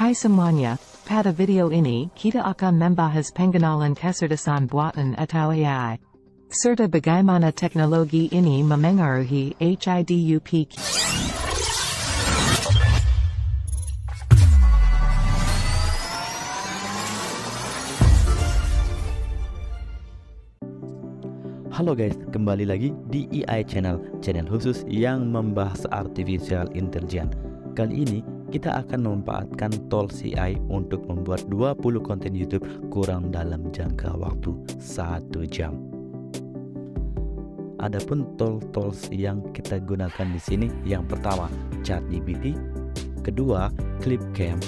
Hai semuanya, pada video ini kita akan membahas pengenalan kecerdasan buatan atau AI, serta bagaimana teknologi ini memengaruhi hidup kita. Halo guys, kembali lagi di AI channel khusus yang membahas artificial intelligence. Kali ini kita akan memanfaatkan tools AI untuk membuat 20 konten YouTube kurang dalam jangka waktu 1 jam. Adapun tools yang kita gunakan di sini, yang pertama ChatGPT, kedua Clipcam,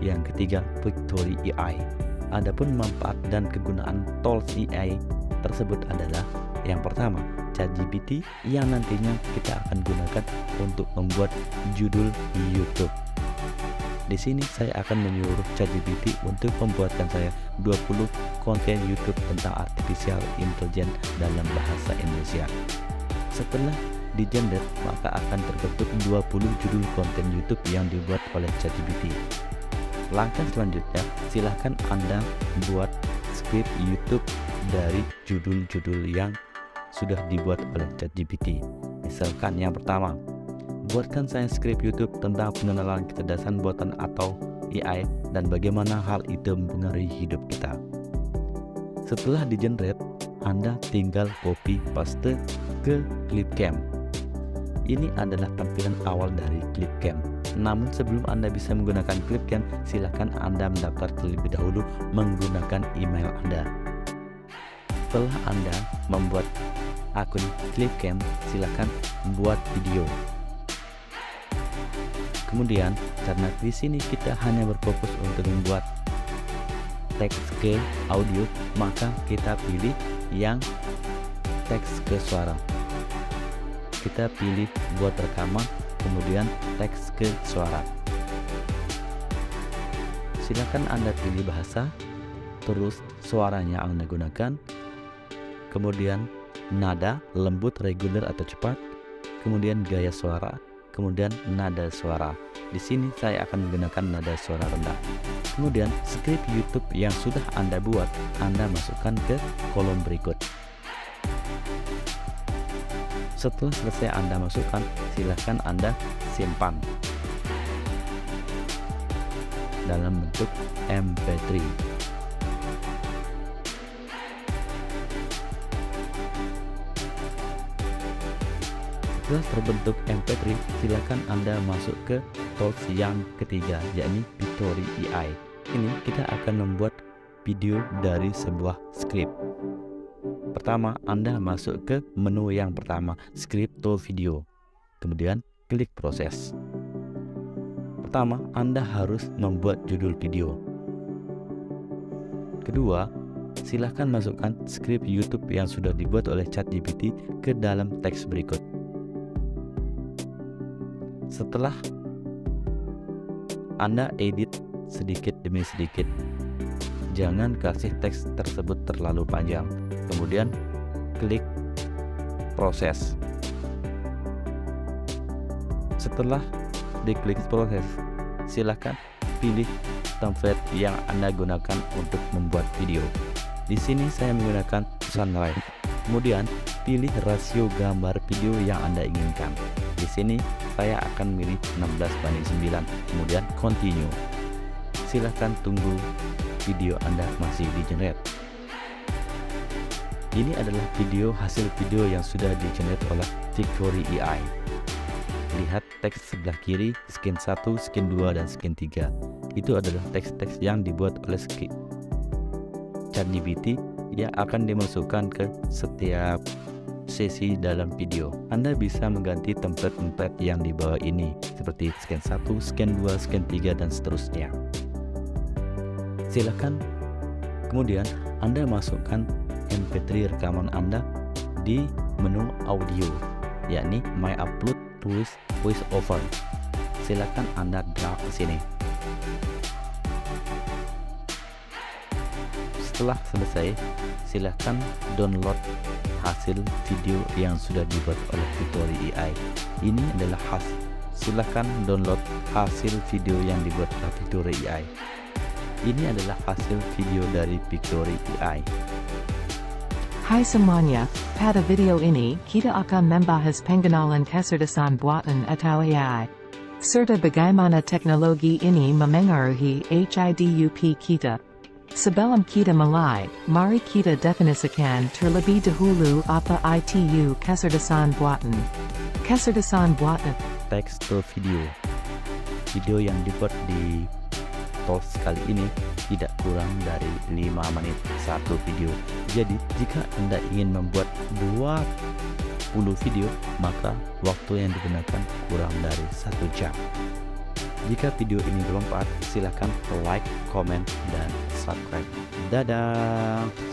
yang ketiga Victory AI. Adapun manfaat dan kegunaan tools AI tersebut adalah yang pertama, ChatGPT yang nantinya kita akan gunakan untuk membuat judul YouTube. Di sini saya akan menyuruh ChatGPT untuk membuatkan saya 20 konten YouTube tentang artificial intelligence dalam bahasa Indonesia. Setelah di-generate, maka akan terbentuk 20 judul konten YouTube yang dibuat oleh ChatGPT. Langkah selanjutnya, silahkan Anda buat skrip YouTube dari judul-judul yang sudah dibuat oleh ChatGPT. Misalkan yang pertama, buatkan saya skrip YouTube tentang pengenalan kecerdasan buatan atau AI dan bagaimana hal itu mempengaruhi hidup kita. Setelah di-generate, Anda tinggal copy paste ke Clipcam. Ini adalah tampilan awal dari Clipcam. Namun sebelum Anda bisa menggunakan Clipcam, silakan Anda mendaftar terlebih dahulu menggunakan email Anda. Setelah Anda membuat akun Clipcam, silakan buat video. Kemudian, karena di sini kita hanya berfokus untuk membuat teks ke audio, maka kita pilih yang teks ke suara. Kita pilih buat rekaman, kemudian teks ke suara. Silakan Anda pilih bahasa, terus suaranya Anda gunakan, kemudian nada, lembut, reguler atau cepat, kemudian gaya suara, kemudian nada suara. Di sini saya akan menggunakan nada suara rendah. Kemudian skrip YouTube yang sudah Anda buat, Anda masukkan ke kolom berikut. Setelah selesai Anda masukkan, silahkan Anda simpan dalam bentuk MP3. Setelah terbentuk MP3, silakan Anda masuk ke tools yang ketiga, yakni Victory AI. Ini kita akan membuat video dari sebuah skrip. Pertama, Anda masuk ke menu yang pertama, Script Tool Video. Kemudian klik proses. Pertama, Anda harus membuat judul video. Kedua, silakan masukkan skrip YouTube yang sudah dibuat oleh ChatGPT ke dalam teks berikut. Setelah Anda edit sedikit demi sedikit, jangan kasih teks tersebut terlalu panjang. Kemudian klik proses. Setelah diklik proses, silakan pilih template yang Anda gunakan untuk membuat video. Di sini saya menggunakan Sunlight. Kemudian pilih rasio gambar video yang Anda inginkan. Di sini saya akan milih 16:9, kemudian continue. Silahkan tunggu video Anda masih di-generate. Ini adalah hasil video yang sudah di-generate oleh Victory AI. Lihat teks sebelah kiri, scan 1, scan 2, dan scan 3. Itu adalah teks-teks yang dibuat oleh ChatGPT yang akan dimasukkan ke setiap sesi dalam video. Anda bisa mengganti template-template yang di bawah ini, seperti scan 1, scan 2, scan 3, dan seterusnya. Silakan kemudian Anda masukkan MP3 rekaman Anda di menu audio, yakni My Upload Voice Over. Silakan Anda drag ke sini. Setelah selesai, silakan download hasil video yang sudah dibuat oleh Victory AI. Ini adalah silahkan download hasil video yang dibuat oleh Pictory AI. Ini adalah hasil video dari Pictory AI. Hai semuanya, pada video ini kita akan membahas pengenalan kecerdasan buatan atau AI. Serta bagaimana teknologi ini memengaruhi hidup kita. Sebelum kita mulai, mari kita definisikan terlebih dahulu apa itu kecerdasan buatan. Kecerdasan buatan. Teks to video. Video yang dibuat di tools kali ini tidak kurang dari 5 menit satu video. Jadi jika Anda ingin membuat 20 video, maka waktu yang digunakan kurang dari 1 jam. Jika video ini bermanfaat, silakan like, komen, dan subscribe. Dadah!